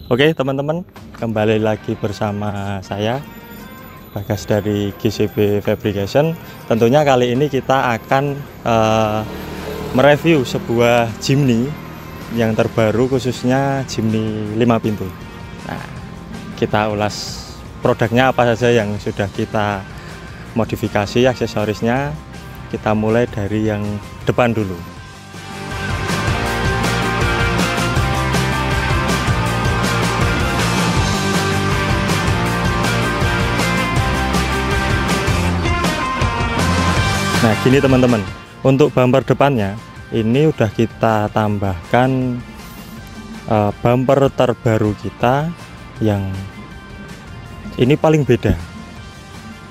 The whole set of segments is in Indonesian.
Oke teman-teman, kembali lagi bersama saya Bagas dari GCB Fabrication. Tentunya kali ini kita akan mereview sebuah Jimny yang terbaru, khususnya Jimny 5 pintu. Nah, kita ulas produknya apa saja yang sudah kita modifikasi, aksesorisnya. Kita mulai dari yang depan dulu. Nah gini teman-teman, untuk bumper depannya ini udah kita tambahkan bumper terbaru kita yang ini paling beda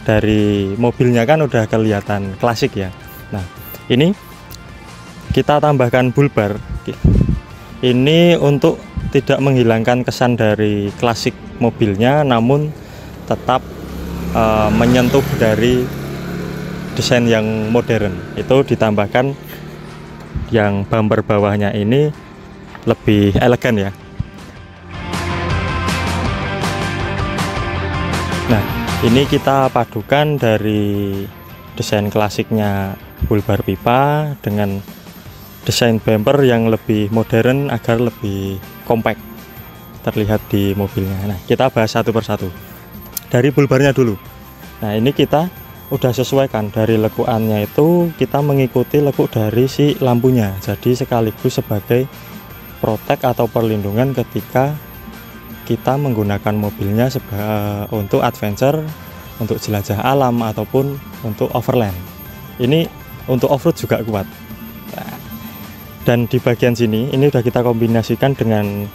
dari mobilnya, kan udah kelihatan klasik ya. Nah ini kita tambahkan bull bar ini untuk tidak menghilangkan kesan dari klasik mobilnya, namun tetap menyentuh dari desain yang modern. Itu ditambahkan yang bumper bawahnya ini lebih elegan ya. Nah ini kita padukan dari desain klasiknya bull bar pipa dengan desain bumper yang lebih modern agar lebih kompak terlihat di mobilnya. Nah kita bahas satu persatu dari bull barnya dulu. Nah ini kita udah sesuaikan dari lekuannya, itu kita mengikuti lekuk dari si lampunya, jadi sekaligus sebagai protek atau perlindungan ketika kita menggunakan mobilnya untuk adventure, untuk jelajah alam ataupun untuk overland. Ini untuk off-road juga kuat. Dan di bagian sini ini udah kita kombinasikan dengan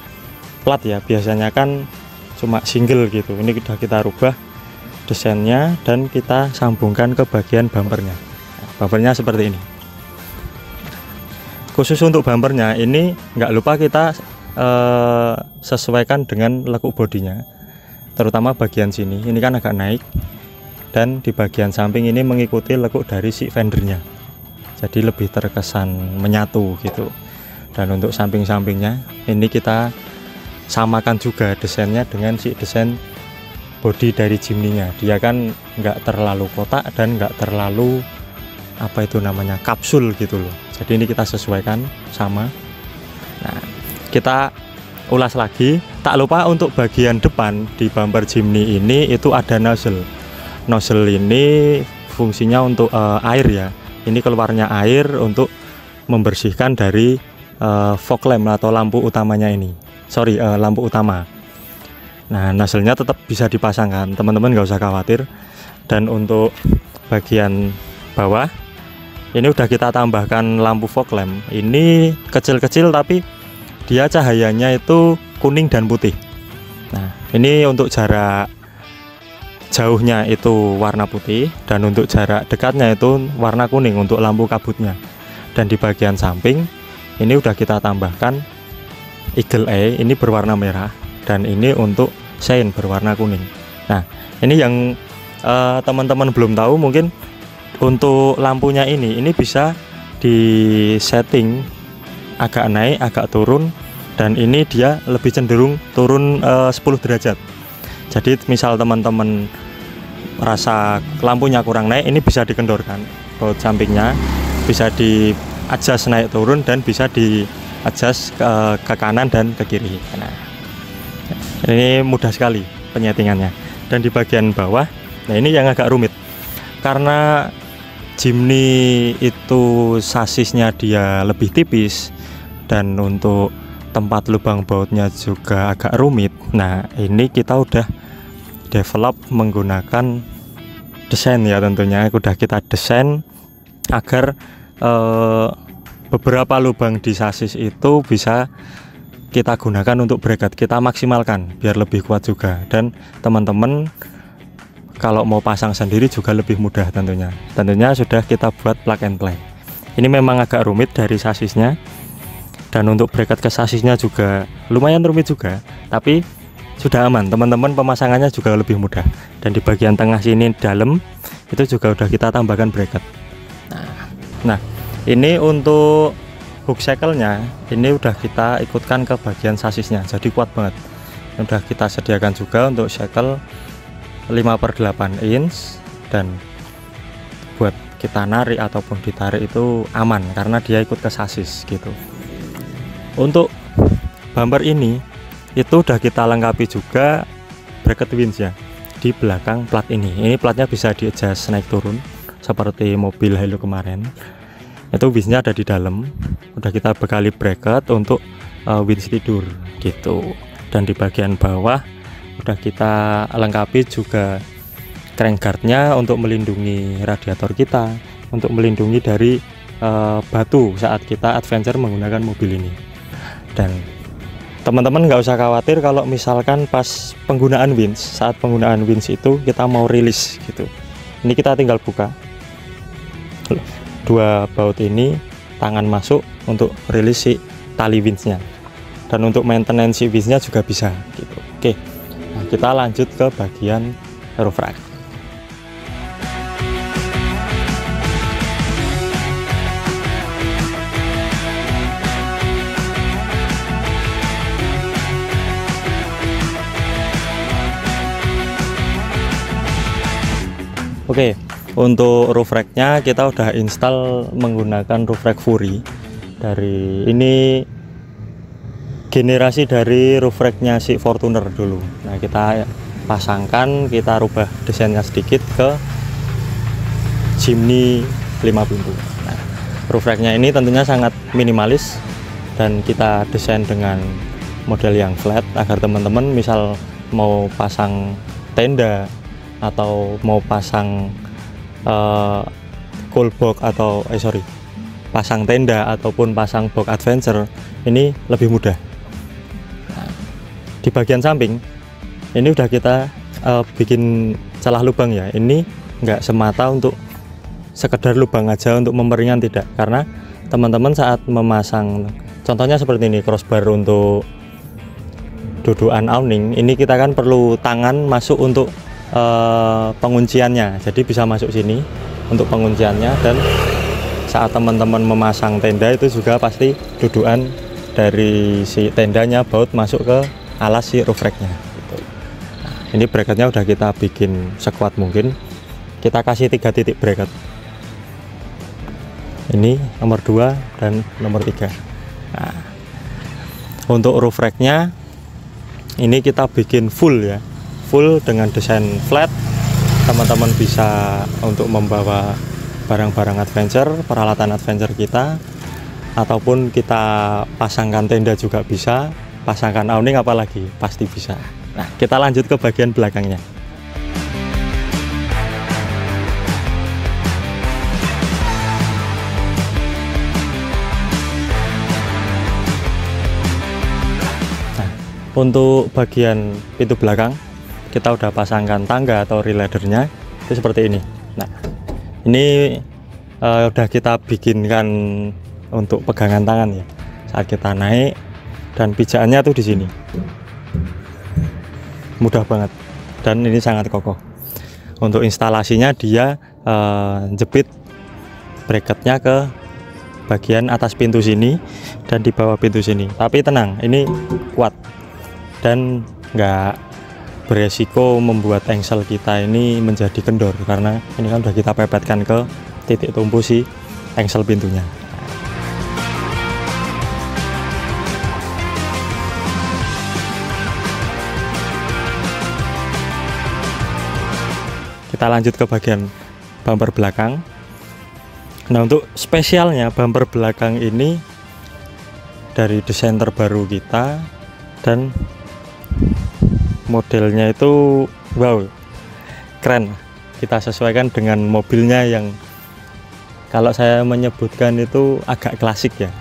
plat ya, biasanya kan cuma single gitu, ini udah kita rubah desainnya dan kita sambungkan ke bagian bumpernya. Bumpernya seperti ini. Khusus untuk bumpernya ini nggak lupa kita sesuaikan dengan lekuk bodinya, terutama bagian sini ini kan agak naik, dan di bagian samping ini mengikuti lekuk dari si fendernya, jadi lebih terkesan menyatu gitu. Dan untuk samping-sampingnya ini kita samakan juga desainnya dengan si desain bodi dari Jimny-nya. Dia kan nggak terlalu kotak dan nggak terlalu apa itu namanya kapsul gitu loh, jadi ini kita sesuaikan sama. Nah kita ulas lagi, tak lupa untuk bagian depan di bumper Jimny ini itu ada nozzle. Nozzle ini fungsinya untuk air ya, ini keluarnya air untuk membersihkan dari fog lamp atau lampu utamanya ini, lampu utama. Nah nozzle-nya tetap bisa dipasangkan, teman-teman nggak usah khawatir. Dan untuk bagian bawah ini udah kita tambahkan lampu fog lamp, ini kecil-kecil tapi dia cahayanya itu kuning dan putih. Nah ini untuk jarak jauhnya itu warna putih, dan untuk jarak dekatnya itu warna kuning untuk lampu kabutnya. Dan di bagian samping ini udah kita tambahkan Eagle Eye, ini berwarna merah, dan ini untuk sein berwarna kuning. Nah ini yang teman-teman belum tahu mungkin, untuk lampunya ini bisa di setting agak naik agak turun, dan ini dia lebih cenderung turun 10 derajat. Jadi misal teman-teman merasa lampunya kurang naik, ini bisa dikendorkan baut sampingnya, bisa di adjust naik turun, dan bisa di adjust ke kanan dan ke kiri. Nah ini mudah sekali penyetingannya. Dan di bagian bawah, nah ini yang agak rumit, karena Jimny itu sasisnya dia lebih tipis, dan untuk tempat lubang bautnya juga agak rumit. Nah ini kita udah develop menggunakan desain ya, tentunya udah kita desain agar beberapa lubang di sasis itu bisa kita gunakan untuk bracket, kita maksimalkan biar lebih kuat juga. Dan teman-teman kalau mau pasang sendiri juga lebih mudah tentunya sudah kita buat plug and play. Ini memang agak rumit dari sasisnya, dan untuk bracket ke sasisnya juga lumayan rumit juga, tapi sudah aman teman-teman, pemasangannya juga lebih mudah. Dan di bagian tengah sini dalam itu juga udah kita tambahkan bracket. Nah ini untuk hook cycle-nya ini udah kita ikutkan ke bagian sasisnya, jadi kuat banget. udah kita sediakan juga untuk shackle 5/8 inch, dan buat kita narik ataupun ditarik itu aman karena dia ikut ke sasis gitu. Untuk bumper ini itu udah kita lengkapi juga bracket winch ya di belakang plat ini. Ini platnya bisa di adjust naik turun seperti mobil Halo kemarin. Itu winchnya ada di dalam, udah kita bekali bracket untuk winch tidur gitu. Dan di bagian bawah udah kita lengkapi juga crank guardnya untuk melindungi radiator kita, untuk melindungi dari batu saat kita adventure menggunakan mobil ini. Dan teman-teman nggak usah khawatir kalau misalkan pas penggunaan winch, saat penggunaan winch itu kita mau rilis gitu. Ini kita tinggal buka dua baut ini, tangan masuk untuk rilis si tali winchnya, dan untuk maintenance si winchnya juga bisa gitu. Oke, nah, kita lanjut ke bagian roof rack. Oke, untuk roof racknya kita udah install menggunakan roof rack Fury. Dari ini generasi dari roof racknya si Fortuner dulu. Nah, kita pasangkan, kita rubah desainnya sedikit ke Jimny 5 pintu. Nah, roof racknya ini tentunya sangat minimalis dan kita desain dengan model yang flat agar teman-teman misal mau pasang tenda atau mau pasang cool box atau pasang tenda ataupun pasang box adventure ini lebih mudah. Nah, di bagian samping ini udah kita bikin celah lubang ya. Ini nggak semata untuk sekedar lubang aja untuk memperingan, tidak, karena teman-teman saat memasang contohnya seperti ini, crossbar untuk dudukan awning, ini kita kan perlu tangan masuk untuk pengunciannya, jadi bisa masuk sini untuk pengunciannya. Dan saat teman-teman memasang tenda itu juga pasti dudukan dari si tendanya baut masuk ke alas si roof racknya gitu. Nah, ini bracketnya udah kita bikin sekuat mungkin, kita kasih 3 titik bracket, ini nomor 2 dan nomor 3. Nah, untuk roof racknya ini kita bikin full ya, full dengan desain flat. Teman-teman bisa untuk membawa barang-barang adventure, peralatan adventure kita, ataupun kita pasangkan tenda juga bisa, pasangkan awning apalagi pasti bisa. Nah, kita lanjut ke bagian belakangnya. Nah, untuk bagian pintu belakang kita udah pasangkan tangga atau rail laddernya itu seperti ini. Nah, ini udah kita bikinkan untuk pegangan tangan ya saat kita naik, dan pijakannya tuh di sini mudah banget dan ini sangat kokoh. Untuk instalasinya dia jepit bracketnya ke bagian atas pintu sini dan di bawah pintu sini, tapi tenang, ini kuat dan nggak beresiko membuat engsel kita ini menjadi kendor, karena ini kan udah kita pepetkan ke titik tumpu si engsel pintunya. Kita lanjut ke bagian bumper belakang. Nah, untuk spesialnya bumper belakang ini dari desain terbaru kita, dan modelnya itu wow, keren. Kita sesuaikan dengan mobilnya yang kalau saya menyebutkan itu agak klasik ya.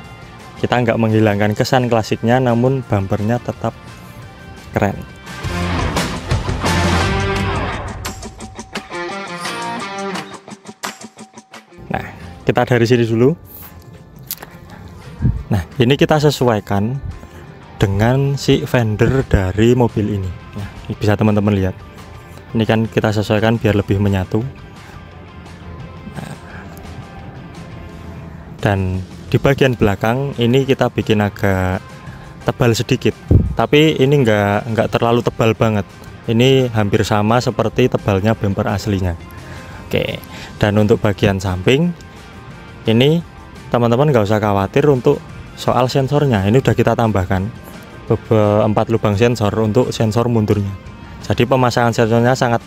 Kita nggak menghilangkan kesan klasiknya, namun bumpernya tetap keren. Nah, kita dari sini dulu. Nah, ini kita sesuaikan dengan si fender dari mobil ini. Nah, bisa teman-teman lihat. Ini kan kita sesuaikan biar lebih menyatu. Nah, dan di bagian belakang ini kita bikin agak tebal sedikit, tapi ini nggak terlalu tebal banget. Ini hampir sama seperti tebalnya bumper aslinya. Oke, dan untuk bagian samping ini teman-teman nggak usah khawatir untuk soal sensornya. Ini udah kita tambahkan 4 lubang sensor untuk sensor mundurnya. Jadi pemasangan sensornya sangat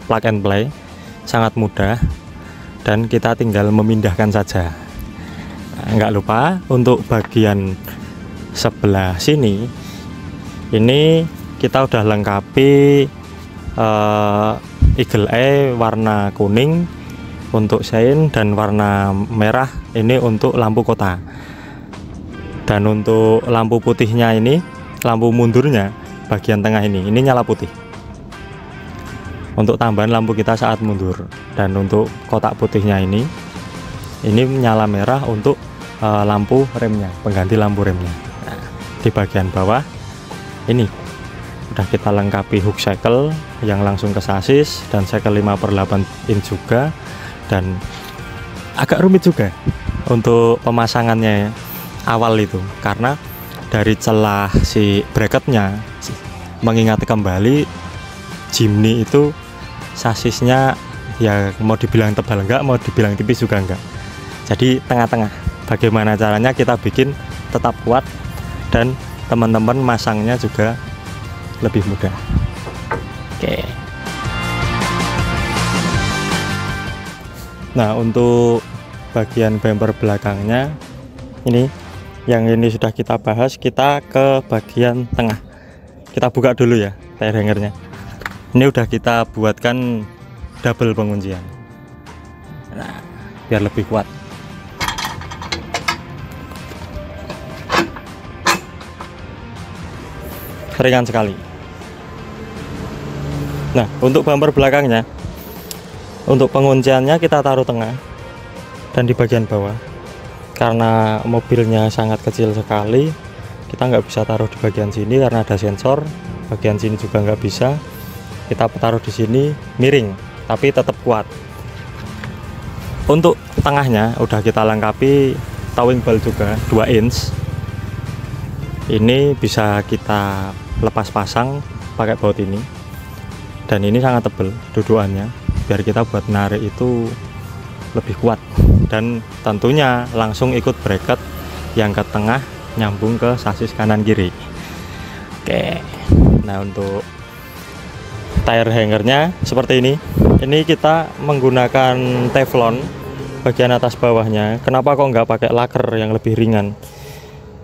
plug and play, sangat mudah, dan kita tinggal memindahkan saja. Nah, nggak lupa untuk bagian sebelah sini ini kita udah lengkapi Eagle Eye warna kuning untuk sein dan warna merah ini untuk lampu kota. Dan untuk lampu putihnya ini, lampu mundurnya bagian tengah ini nyala putih untuk tambahan lampu kita saat mundur. Dan untuk kotak putihnya ini nyala merah untuk lampu remnya, pengganti lampu remnya. Nah, di bagian bawah ini udah kita lengkapi hook shackle yang langsung ke sasis dan shackle 5/8 inch juga, dan agak rumit juga untuk pemasangannya awal itu karena dari celah si bracketnya. Mengingat kembali Jimny itu sasisnya ya mau dibilang tebal enggak, mau dibilang tipis juga enggak, jadi tengah-tengah. Bagaimana caranya kita bikin tetap kuat dan teman-teman masangnya juga lebih mudah. Oke. Nah, untuk bagian bumper belakangnya ini sudah kita bahas. Kita ke bagian tengah. Kita buka dulu ya tire hangernya. Ini udah kita buatkan double penguncian. Nah, biar lebih kuat. Ringan sekali. Nah, untuk bumper belakangnya, untuk pengunciannya kita taruh tengah dan di bagian bawah. Karena mobilnya sangat kecil sekali, kita nggak bisa taruh di bagian sini karena ada sensor. Bagian sini juga nggak bisa. Kita taruh di sini miring, tapi tetap kuat. Untuk tengahnya udah kita lengkapi towing ball juga 2 inch. Ini bisa kita lepas pasang pakai baut ini. Dan ini sangat tebal dudukannya, biar kita buat narik itu lebih kuat. Dan tentunya langsung ikut bracket yang ke tengah nyambung ke sasis kanan kiri. Oke. Nah, untuk tire hangernya seperti ini. Ini kita menggunakan teflon bagian atas bawahnya. Kenapa kok nggak pakai laker yang lebih ringan?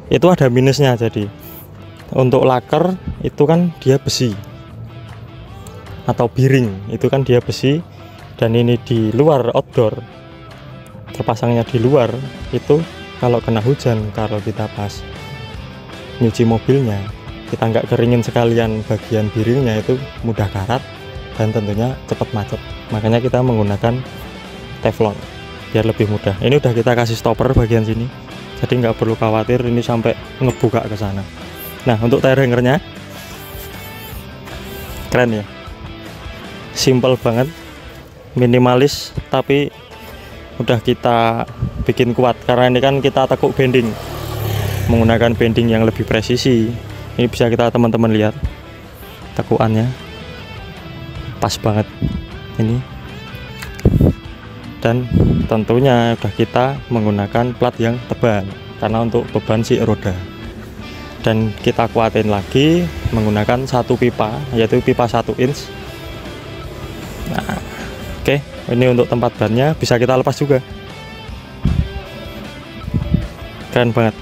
Itu ada minusnya. Jadi untuk laker itu kan dia besi atau biring, itu kan dia besi, dan ini di luar outdoor, terpasangnya di luar, itu kalau kena hujan, kalau kita pas nyuci mobilnya, kita nggak keringin sekalian bagian biringnya, itu mudah karat dan tentunya cepat macet. Makanya kita menggunakan teflon biar lebih mudah. Ini udah kita kasih stopper bagian sini, jadi nggak perlu khawatir ini sampai ngebuka ke sana. Nah, untuk tire hangernya keren ya, simple banget, minimalis, tapi udah kita bikin kuat karena ini kan kita tekuk bending, menggunakan bending yang lebih presisi. Ini bisa kita teman-teman lihat tekuannya pas banget ini, dan tentunya udah kita menggunakan plat yang tebal karena untuk beban si roda. Dan kita kuatin lagi menggunakan satu pipa, yaitu pipa 1 inch. Nah, oke, ini untuk tempat bannya bisa kita lepas juga, keren banget.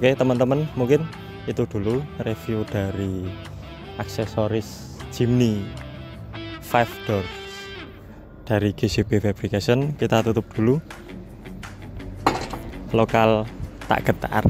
Oke teman-teman, mungkin itu dulu review dari aksesoris Jimny five doors dari GCB Fabrication. Kita tutup dulu, lokal tak getar.